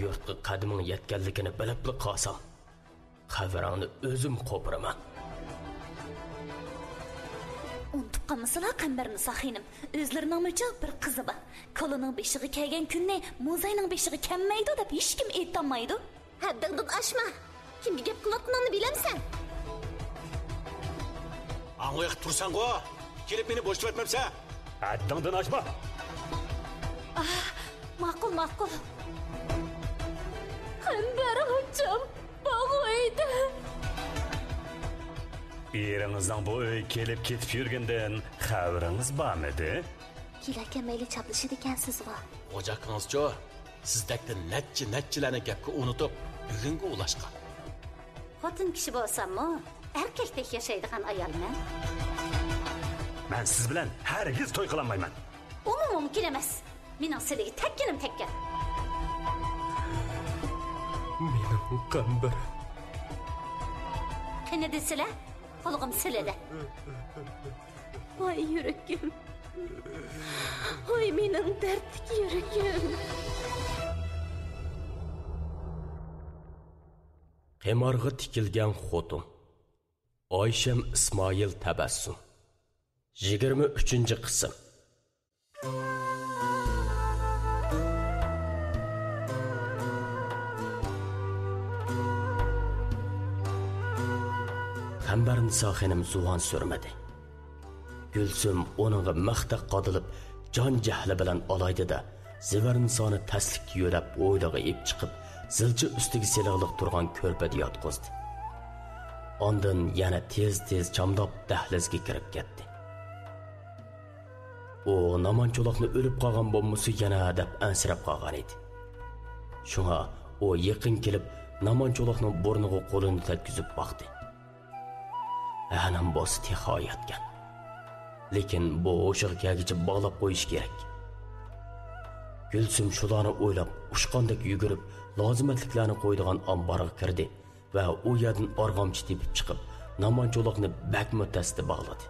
yurtqa qadiming yetganligini bilib qolsam, qabrangni o'zim qo'piraman. Unutib qolmasala Qambarni Saxinim, o'zlarining mo'chil bir qizi bor. Kolining beshiga kelgan kunni Mo'zayning beshiga kelmaydi deb hech kim aytolmaydi. Haddingdan oshma. Kimga gap qilayotganingni bilamsan? Angoyaq tursan-ku. Kelib meni bo'shatib etmabsa? Haddingdan oshma. Ma'qul. Qambar hocam, bo'g'aydi. Eringizdan bu uy kelib ketib yurgandan xabaringiz bormidi? Kelaka mayli chaplashidi ekansiz-ku. O'jaqingiz-chi, sizdakda necha-nechalarni gapga unutib, bugunga ulashgan. Xotin kishi bo'lsam-mu, erkakdek yashaydigan ayolman. Men siz bilan hargiz to'y qilolmayman. Uni mumkin emas. Mening sizga tekkinim tekkan. Mening Qambar. Qani desizlar? Qo'lig'im siladi. Voy yuragim. Voy mening dardlik yuragim. Qemarg'a tikilgan xotin. Oysham Ismoil tabassum. 23-qism. Qambarni Saxinim zuvan sürmedi. Gülsüm onunğa maqtaq qadılıb can jahli bilan olaydı-da, Zivarnisoni taslik yo'lab o'ylig'i ep chiqib, zilchi ustiga seliqliq turgan ko'rpada yotqizdi. Ondan yana tez chamdab dahlizga kirib ketdi. O namancho'loqni o'lib qolgan bo'lmasa yana deb ansirab qolgan edi. Shunga o yaqin kelib namancho'loqning burniga qo'lini tetkizib baqdi. Anam bosi tihoyatgan. Lekin bu o'shiqgagicha bog'lab qo'yish kerak. Gülsüm shularni o'ylab, ushqandek yugurib, lozimatliklarni qo'ydigan ambarga kirdi va u yerdan org'amchi tepib chiqib, namancho'loqni bakma tasdi bog'ladi.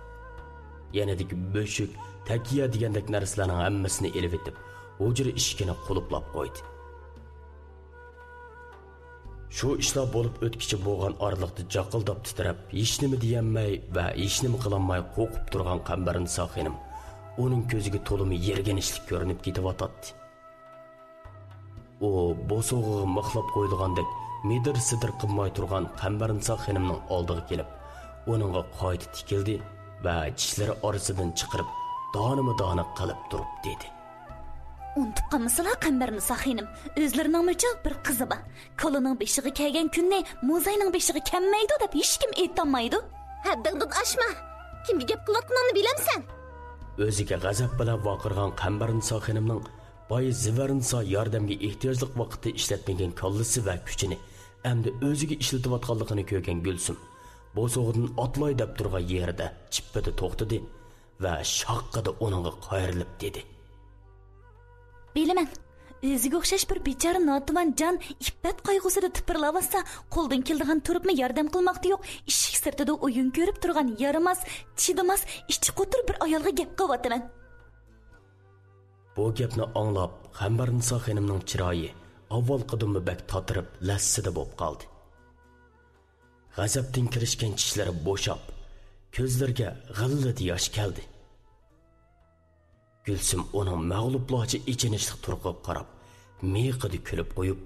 Yanadagi bo'shuk, takiya degandek narsalarning hammasini elib etib, hujra eshigini qulflab qo'ydi. Shu ishlar bo'lib o'tkichi bo'lgan oraliqda jaqildab titrab, hech nima deyanmay va hech nima qilolmay qo'rqib turgan Qambarni Saxinim uning ko'ziga to'limi yerganishlik ko'rinib ketyotdi. O bosog'iga mixlab qo'yilgandek midir-sidir qilmay turgan Qambarni Saxinimning oldiga kelib, uningga qayta tikildi va tishlari orasidan chiqarib, donima-dona qilib turib dedi. Unutib qolmasala Qambarni Saxinim, o'zlarining mo'chil bir qizi bor. Kolining beshiga kelgan kunni Mo'zayning beshiga kelmaydi deb hech kim aytolmaydi. Haddingdan oshma. Kimga gap qilayotganingni bilamsan? O'ziga g'azab bilan vaqirgan Qambarni Saxinimning boy Zivarnisa yordamga ehtiyojlik vaqtda ishlatmagan kallasi va kuchini endi o'ziga ishlatayotganligini ko'rgan Gulsum bosog'idan otlay deb turgan yerida chippada to'xtadi va shoqqida uningga qayrilib dedi. Bilaman, o'ziga o'xshash bir bechora notuman jon iffat qayg'usida tipirlavasa, qo'ldan keldigan turibmi yordam qilmoqda yo'q, eshik sirtida o'yin ko'rib turgan yaramas, chidamas, ichi qo'tir bir ayolga gap qilyapman. Bu gapni anglab, Qambarni Saxinimning chiroyi avval qadimmi bak totirib, lassida bo'lib qoldi. G'azabdan kirishgan tishlari bo'shab, ko'zlariga g'illat yosh keldi. Gülsüm onun mağlublarca içinişlik turqib qarab, meyqidi kulib qo'yib,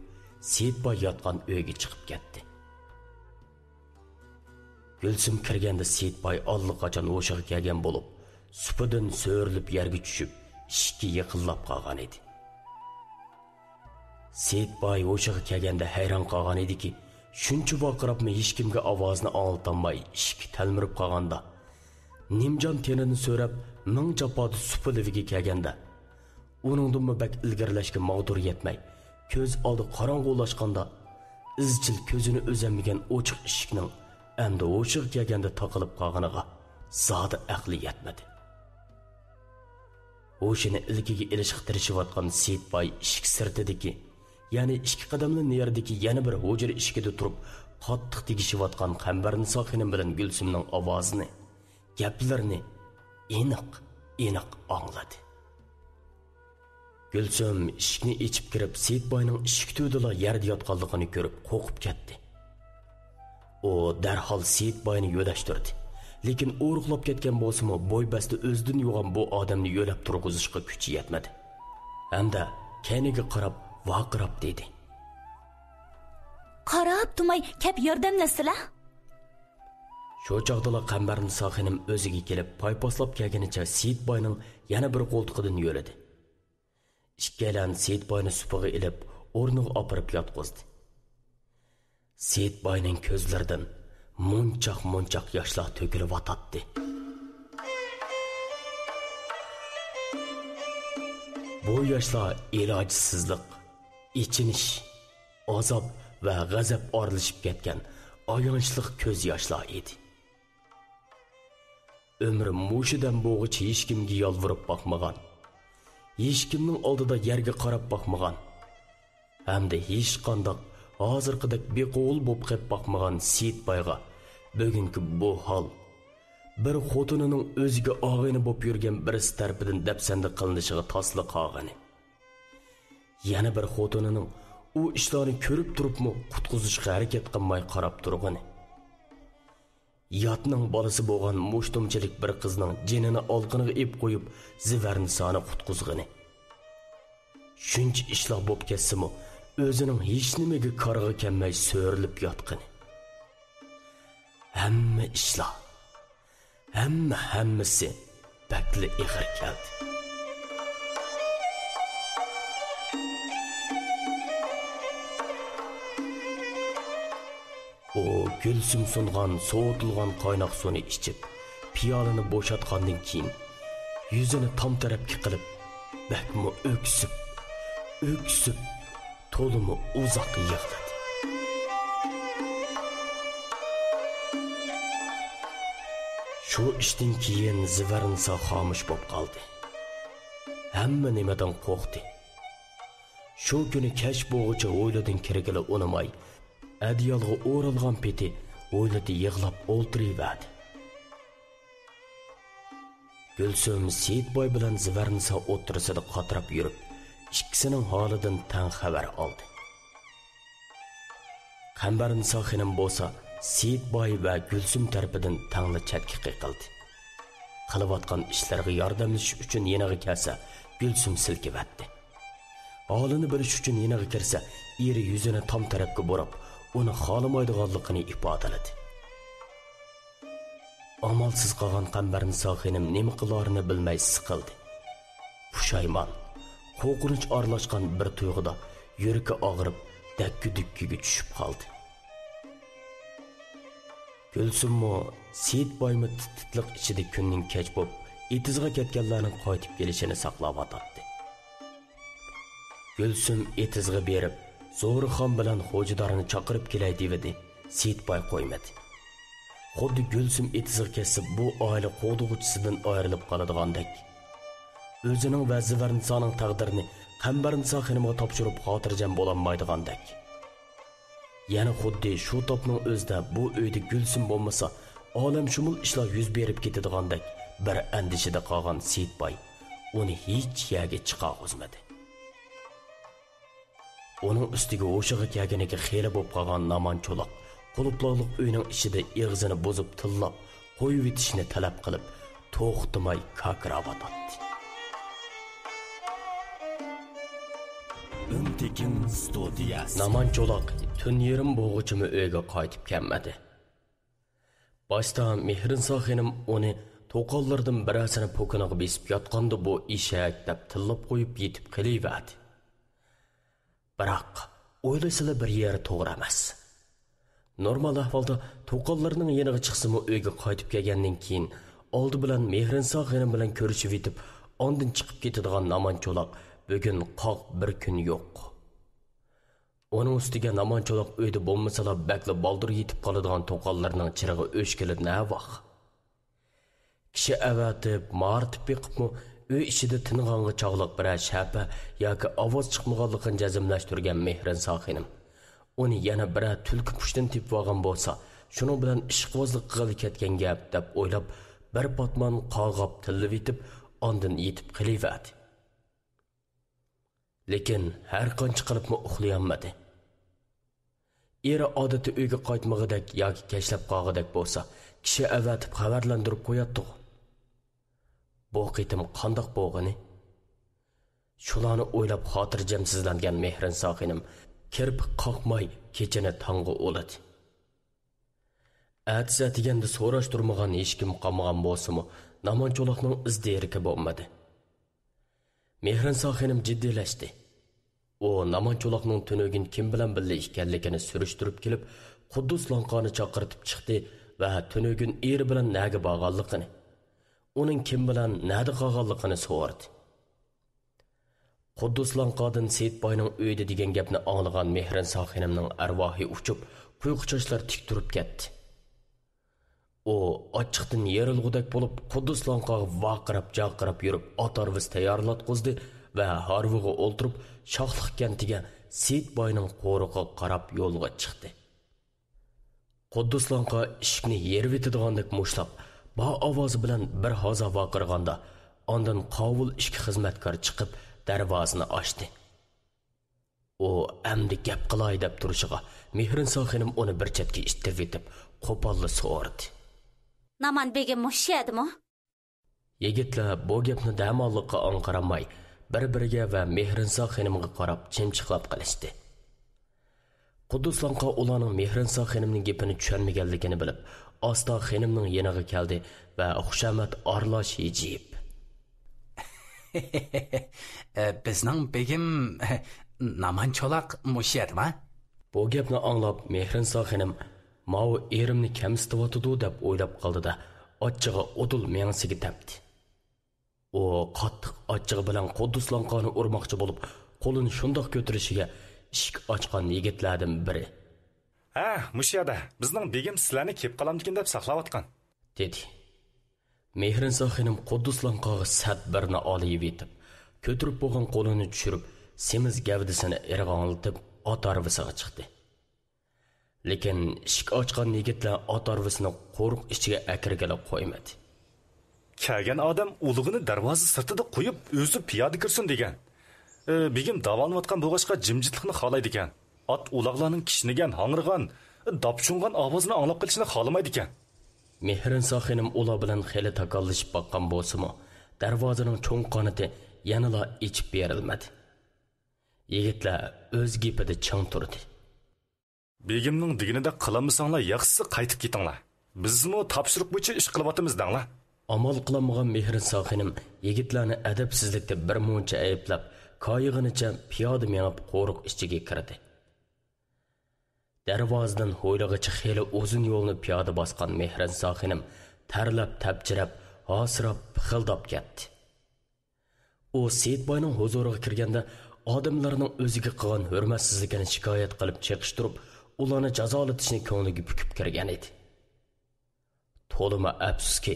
Seyitboy yotgan uyga chiqib ketdi. Gülsüm kirganda Seyitboy allaqachon o'shiga kelgan bo'lib, supidan so'rilib yerga tushib, ishga yiqilib qolgan edi. Seyitboy o'shiga kelganda hayron qolgan ediki, shuncha vaqirabmi hech kimga ovozini anglatolmay ishga talmirib qolganda, Nimjon tenini so'rab ming japodi supiliviga kelganda, uningdan bak ilgarilashga ma'dur yetmay, ko'z oldi qorong'ulashganda, izchil ko'zini o'zamagan ochiq eshikning endi o'shiq kelganda taqilib qolganiga zodi aqli yetmadi. O'shini ilkiga ilishga tirishayotgan Seyitboy ishik sirtidagi, ya'ni ikki qadamli nerdagi yana bir hujra ishigida turib, qattiq tegishayotgan Qambarni Saxinim bilan Gulsumning ovozini, gaplarini aniq angladi. Gülsüm ishikni ichib kirib, Seyitboyning ishik to'dila yerda yotganligini ko'rib qo'rqib ketdi. U darhol Seyitboyni yo'lashtirdi. Lekin o'ruqlab ketgan bo'lsa-mu, bo'ybasti o'zidan yo'g'an bu odamni yo'lab turg'izishga kuchi yetmadi. Hamda kaniga qarab vaqirab dedi. Qarab turmay, kep yordamlasizlar. Shu chaqdala Qambarni Soxinim o'ziga kelib, payposlab kelganicha Seyitboyning yana bir qo'ltig'idan yo'ladi. Ikkalan Seyitboyni supiga ilib, o'rniga opirib yotqizdi. Seyitboyning ko'zlaridan munchoq yoshlar to'kilib o'tadi. Bu yoshlar ilojsizlik, ichinish, azob va g'azab oralashib ketgan ayanchli ko'z yoshlar edi. Ömrü mushidan bo'g'icha hech kimga yolvorib boqmagan, hech kimning oldida yerga qarab boqmagan, hamda hech qanday hozirgidek beqo'l bo'lib qolib boqmagan Seyitboyga bugungi bu hol bir xotinining o'ziga og'ini bo'lib yurgan birisi tarafidan dafsanda qilinishiga tasliq qolgani. Yana bir xotinining u ishlarni ko'rib turibmi qutqizishga harakat qilmay qarab turgani. Yatning bolasi bo'lgan mushtumchilik bir qizning jinini olqiniga ep qo'yib, zivarni soni qutqizgani. Shuncha ishlar bo'lib ketsa-mu, o'zining hech nimaga qarg'a kelmay so'rilib yotqani. Hamma ishlar, hammasi bakli ig'ir keldi. O Gülsüm sungan soğutilgan qaynoq suvni ichib, piyolani bo'shatgandan keyin yuzini tam tarafga qilib, bakmi o'ksib, to'limi uzoq yig'ladi. Shu ishdan keyin Zivarinsa xomush bo'lib qoldi. Hamma nimadan qo'rqdi. Shu kuni kech bo'g'icha o'yladan kirgili unamay, adiyalga o'ralgan peti o'yladi yig'lab o'ltiraverdi. Gülsüm Seyitboy bilan Zivarinsa o'tirisida qatirab yurib, ikkisining holidan tang xabar oldi. Qambarni Soxinim bo'lsa Seyitboy va Gülsüm tarafidan tangli chatga qiqildi. Qilayotgan ishlarga yordamlashish uchun yeniga kelsa, Gülsüm silkivatdi. Holini bilish uchun yeniga kirsa, eri yuzini tam tarafga burab, uni xolamaydiganligini ifodaladi. Amalsiz qolgan Qambarni Soxinim nima qilarini bilmay siqildi. Pushaymon, qo'rqinch aralashgan bir tuyg'uda yuragi og'rib, dakki-dukkiga tushib qoldi. Gülsümmo Seyitboymi titliq ichida kunning kech bo'lib, etizga ketganlarning qaytib kelishini saqlab o'tdi. Gülsüm etizga berib, Zo'rixon bilan xo'jadorini chaqirib kelay dedi. Seyitboy qo'ymadi. Xuddi Gülsüm etizga ketsa bu oila qo'dug'uchisidan ayrilib qoladigandek, o'zining va Zivarinsaning taqdirini Qambarni Soxinimga topshirib xotirjam bo'lolmaydigandek. Yana xuddi shu topning o'zida bu uyda Gülsüm bo'lmasa, olam shumul ishlar yuz berib ketadigandek bir andishida qolgan Seyitboy uni hech yerga chiqa olmadi. Onun ustiga o'shiga kelganiga xeyli bo'lib qolgan Naman cho'loq quluploqliq uyning ichida ig'zini bozib tillab, qo'yib etishni talab qilib, to'xtamay kakirab o'tdi. Untekin studiyasi. Naman cho'loq tun yerim bo'g'ichimi uyga qaytib kelmadi. Boshda Mehrin Soxinim uni to'qollardan birasini po'kiniga besib yotganda bu eshak deb tillab qo'yib yetib qiliverdi. Biroq o'ylasila bir yeri to'g'ri emas. Normal ahvolda to'qollarning yeniga chiqsa-mu uyga qaytib kelgandan keyin oldi bilan Mehrin Soxinim bilan ko'rishib yetib, ondan chiqib ketadigan Naman cho'loq bugun qoq bir kun yo'q. Onun ustiga Naman cho'loq uyda bo'lmasa-la bakla baldur yetib qoladigan to'qollarning chirig'i o'chkili navoq. Kishi avatib, martib beqibmi uy ichida tinig'anga chog'liq bir shapa yoki ovoz chiqmaganligini jazmlashtirgan Mehrin Soxinim uni yana bir tulki qushdan tepib olgan bo'lsa, shuning bilan ishqibozlik qilib ketgan gap deb o'ylab, bir potmon qog'ab tillib etib, ondan yetib qiliverdi. Lekin har qancha qilibmi uxlayolmadi. Eri odati uyga qaytmag'idak yoki kashlab qolg'idak bo'lsa, kishi avatib xabarlantirib qo'yatdi. Bu qitim qandoq bo'lg'ini? Shularni o'ylab xotirjamsizlangan Mehrin Sohinim kirib qoqmay kechani tongga o'ladi. Atsa deganda so'rashtirmagan hech kim qolmagan bo'lsa-mu, Namancho'loqning izderiki bo'lmadi. Mehrin Sohinim jiddiylashdi. O Namancho'loqning tunugin kim bilan birga ekanligini surishtirib kelib, Quddus Lanqoni chaqirtib chiqdi va tunugin eri bilan naga borganligini, uning kim bilan nada qolganligini so'radi. Quddus Lanqodan Seyitboyning uyida degan gapni anglagan Mehrin Sohinimning arvohi uchib, quyuqchashlar tik turib ketdi. O ochiqdan yerilg'udak bo'lib, Quddus Lanqoga vaqirab-jaqirab yurib, otarvis tayyorlatqizdi va harviga o'ltirib, Shoxliq kentiga Seyitboyning qo'riqqa qarab yo'lga chiqdi. Quddus Lanqo ishikni yerib etadigandak mushlab, ba ovozi bilan bir hoza vaqirganda, ondan qovul ishki xizmatkor chiqib, darvozani ochdi. O amdi gap qilay deb turishiga Mehrin Sohinim uni bir chetga ittirib etib, qo'polli so'radi. Naman begim mushiyadimi? Yigitlar bu gapni damonliqqa anqaramay, bir-biriga va Mehrin Sohinimga qarab chimchiqlab qilishdi. Quddus Lanqo ularning Mehrin Sohinimning gapini tushunmaganligini bilib, Asta xonimning yeniga keldi va xushamat arlash yejib. Bizning begim Namancho'loq mushiyadimi? Bu gapni anglab Mehrin Sohinim "Mao erimni kamsitib deb o'ylab qoldi-da, ochchig'i o'dul mensiga tepdi. O qattiq ochchig'i bilan Quddus Lanqoni urmoqchi bo'lib, qo'lini shundoq ko'tarishiga ishik ochgan yigitlardan biri "Ha, mushiyada, bizning begim sizlarni kep qolamdikin deb saqlayotgan" dedi. Mehrin Sohinim Quddus Lanqoga sadbirni olib yetib, ko'tirib bo'lgan qo'lini tushirib, semiz gavdasini irg'onlatib, ot arvasiga chiqdi. Lekin ishik ochgan yigitlar ot arvasini qo'riq ichiga akirgala qo'ymadi. Kelgan odam ulug'ini darvoza sirtida qo'yib, o'zi piyoda kirsin degan. Begim davolanayotgan bo'g'ashqa jimjitlikni xohlaydi ekan. Ot uloqlarning kishnigan, hangirgan, dopchungan ovozini anglab qilishni xohlamaydi ekan. Mehrin Sohinim ular bilan xeli takallashib baqqan bo'lsa-mu, darvozaning cho'ng qanoti yanala ichib berilmadi. Yigitlar o'z gapida chang turdi. Begimning diginida qilmasanglar, yaxshisi qaytib ketinglar. Bizmi topshiriq bo'yicha ish qilyapmiz danglar. Amal qilmagan Mehrin Sohinim yigitlarni adabsizlikda bir muncha ayblab, qoyig'inicha piyoda menib qo'riq ichiga kirdi. Darvozadan ho'ylag'icha xeli uzun yo'lni piyoda bosgan Mehrin Sohinim tarlab, tabchirab, hosirab, xildab ketdi. U Seyitboyning huzuriga kirganda odamlarning o'ziga qilgan hurmatsizligini shikoyat qilib chiqishtirib, ularni jazolatishni ko'ngliga bukib kirgan edi. To'lima afsuski,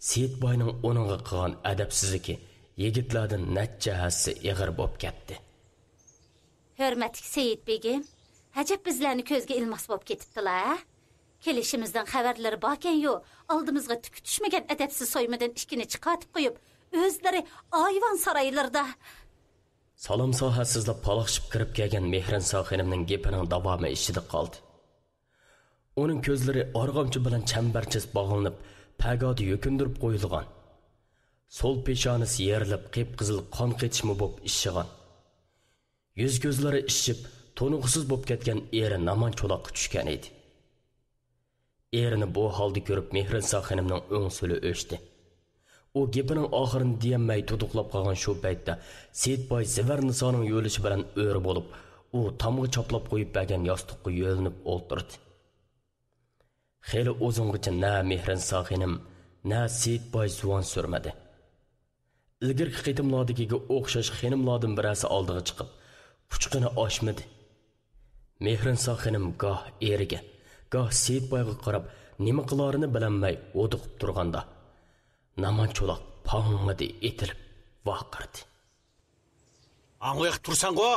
Seyitboyning uningga qilgan adabsizligi yigitlardan necha hassi ig'ir bo'lib ketdi. Hurmatli Seyit begim, hajab bizlarni ko'zga ilmos bo'lib ketibdilar. Kelishimizdan xabarlari borkan-yu, oldimizga tukutishmagan adabsiz soymadan ishkini chiqarib qo'yib, o'zlari ayvon saroylarida Salom sohasizlab paloqshib kirib kelgan Mehrin Sohinimning gapining davomi ichida qoldi. Uning ko'zlari org'amchi bilan chambarchas bog'lanib, pagoda yo'kindirib qo'yilgan. Sol peshonasi yerilib, qip-qizil qon ketishmi bo'lib ishshigan. Yuz ko'zlari ishib, to'nug'siz bo'lib ketgan eri Namancho'loqqa tushgan edi. Erini bu holda ko'rib Mehrin Sohinimning o'ng so'li o'chdi. O gapining oxirini deyamay tuduqlab qolgan shu paytda Seyitboy Zivar Nisoning yo'lishi bilan o'ri bo'lib, u tomga choplab qo'yib bergan yostiqqa yo'linib o'ltirdi. Xeli uzungacha na Mehrin Sohinim, na Seyitboy suvon surmadi. Ilgirki qitimlodigiga o'xshash xenimlardan birasi oldiga chiqib, puchqini ochmadi. Mehrin Sohinim goh eriga, goh Seyitboyga qarab, nima qilarini bilmay o'diqib turganda Namancho'loq pangmadi etilib vaqirdi. Angoyaq tursan-go,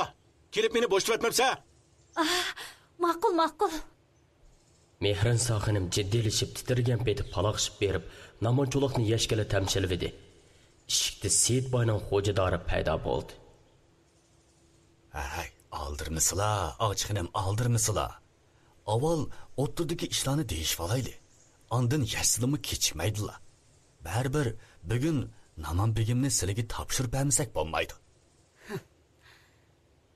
kelib meni bo'shlab etmabsa? Ma'qul. Mehrin Sohinim jiddiylashib titirgan peti paloqshib berib, Namancho'loqni yashkala tamshilib edi. Ishikda Seyitboyning xo'jadori paydo bo'ldi. Ay, aldırmısıla, ağaçxinem aldırmısıla. Aval o'ttirdagi ishlarni deyishib olayli. Ondan yassilimi kechikmaydilar. Baribir bugun Naman begimni sizlarga topshirib bermasak bo'lmaydi.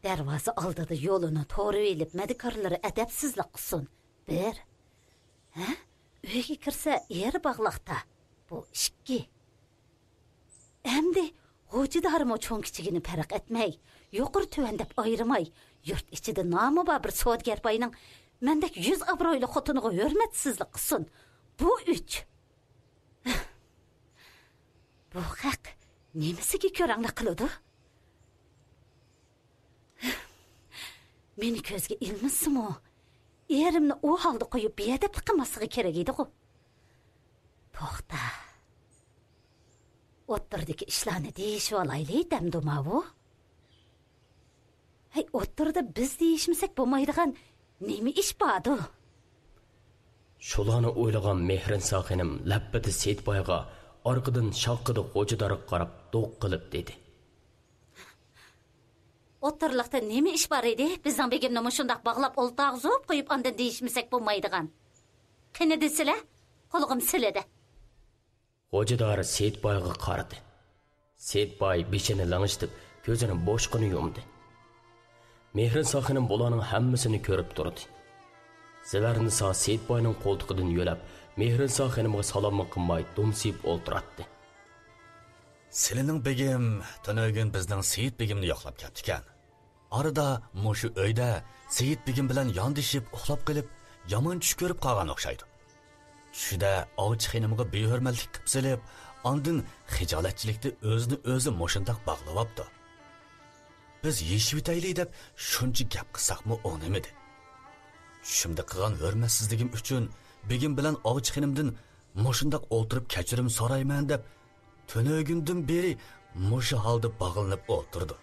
Darvoza oldida yo'lini to'g'ri elib, medikarlari adabsizlik qilsin. Bir. Ha? Uyga kirsa eri bog'liqda. Bu 2. Endi xo'jadarimo cho'ng kichigini farq etmay, yuqori tuvan deb ayirmay, yurt ichida nomi bor bir savdogar boyning mendek 100 obro'li xotiniga hurmatsizlik qilsin. Bu 3. Bu haq nimasiga ko'rangli qiladi? Meni ko'zga ilmisimi? Erimni u holda qo'yib beadab qilmasligi kerak edi-ku. To'xta. O'ttirdagi ishlarni deyishib olayli, damduma bu. Hey, o'ttirda biz deyishmasak bo'lmaydigan nima ish bordi? Shularni o'ylagan Mehrin Soxinim labbida Seyitboyga orqadan shoqqida xo'jadorga qarab do'q qilib dedi. O'ttirliqda nima ish bor edi? Bizning begimni shundoq bog'lab o'ltaq zo'b qo'yib ondan deyishmasak bo'lmaydigan. Qani desizlar? Qo'lig'im siladi. Xo'jador Seyitboyga qaradi. Seyitboy beshini lang'ishtib, ko'zini bo'shqini yumdi. Mehrin Soxinim bularning hammasini ko'rib turdi. Sevarnisa Seyitboyning qo'ltig'idan yo'lab, Mehrin Soxinimga salom qilmay dumsib o'ltiratdi. Silining begim tunogin bizning Seyit begimni yo'qlab ketdi ekan. Arada mushu uyda Seyit begim bilan yondishib uxlab qilib, yomon tush ko'rib qolgan o'xshaydi. Tushida ovchixinimga behurmatlik qilib silib, ondan xijolatchilikda o'zini o'zi moshindaq bog'labdi. Biz yeshib yetaylik deb shuncha gap qilsaqmi o'nimidi. Tushimda qilgan hurmatsizligim uchun begim bilan ovchixinimdan moshindaq o'ltirib kechirim so'rayman deb tunogimdan beri mushu holda bog'lanib o'tirdi.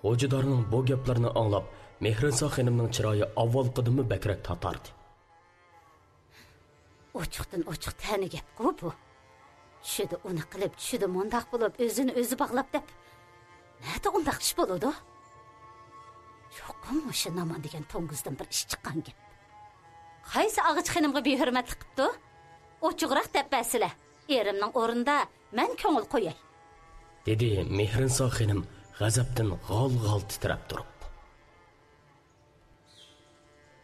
Xo'jadorning bu gaplarni anglab, Mehrin Soxinimning chiroyi avvalqidimi bakrak tatardi. Ochiqdan ochiq tani gap-ku bu. Tushida uni qilib, tushida mundaq bo'lib, o'zini o'zi bog'lab deb. Nada undaq ish bo'ladi? Yo'qmi o'sha Naman degan to'ngizdan bir ish chiqqan gap. Qaysi og'ich-xinimga behurmatlik qildi? Ochiqroq deb basila. Erimning o'rinda men ko'ngil qo'yay. Dedi Mehrin Soxinim g'azabdan g'al-g'al titrab turib.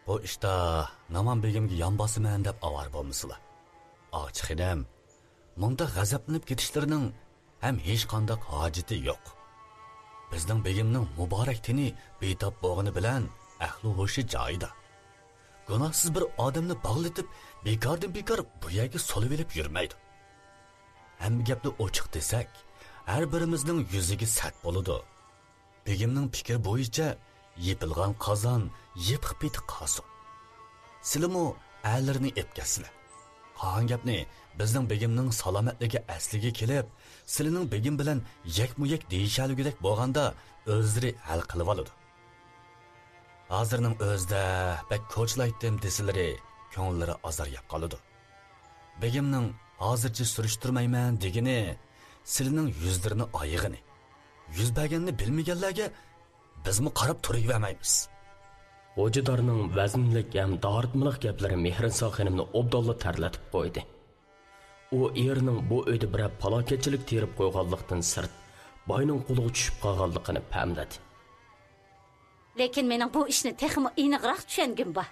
Bu ishda Naman begimga yon bosiman deb avar bo'lmasizlar. Og'ich-xinim, bunda g'azablanib ketishlarining ham hech qanday hojati yo'q. Bizning begimning muborak tini betob bo'g'ini bilan ahli ho'shi joyida. Gunohsiz bir odamni bog'latib, bekordan bekor bu yerga solib olib yurmaydi. Hamma gapni ochiq desak, har birimizning yuziga sat bo'ladi. Begimning fikri bo'yicha yepilgan qozon yepib biti qosin. Silimo a'larini epkasizlar. Qolgan gapni bizning begimning salomatligi asliga kelib, silining begim bilan yakmu-yak deyishalugidek bo'lganda o'zlari hal qilib oladi. Hozirning o'zida bak ko'chlaydim desilari, ko'ngillari azar-yab qoladi. Begimning hozircha surishtirmayman degini, silining yuzlarini oyig'ini, yuz berganini bilmaganlarga bizmi qarab turavermaymiz. Xo'jadorning vaznlik ham dardmiliq gaplari Mehrin Soxinimni obdalla tarlatib qo'ydi. U erining bu uyda bir falokatchilik terib qo'yganlikdan sirt, boyning qo'liga tushib qolganligini pamladi. Lekin mening bu ishni texmi aniqroq tushungim bor.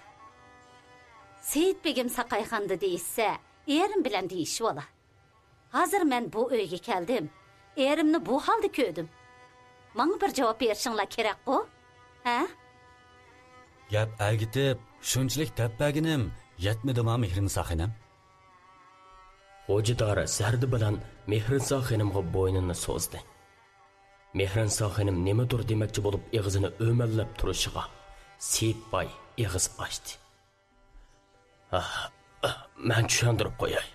Seyit begim saqayxanda deysa, erim bilan deyishib ola. Hozir men bu uyga keldim. Erimni bu holda ko'rdim. Menga bir javob berishinglar kerak-ku? Ha? Gap agitib, shunchalik tappaginim yetmadimi Mehrin Soxinim? Xo'jador zardi bilan Mehrin Soxinimga bo'ynini so'zdi. Mehrin Soxinim nimadir demoqchi bo'lib og'zini o'mallab turishiga Seyitboy og'iz ochdi. Men tushuntirib qo'yay.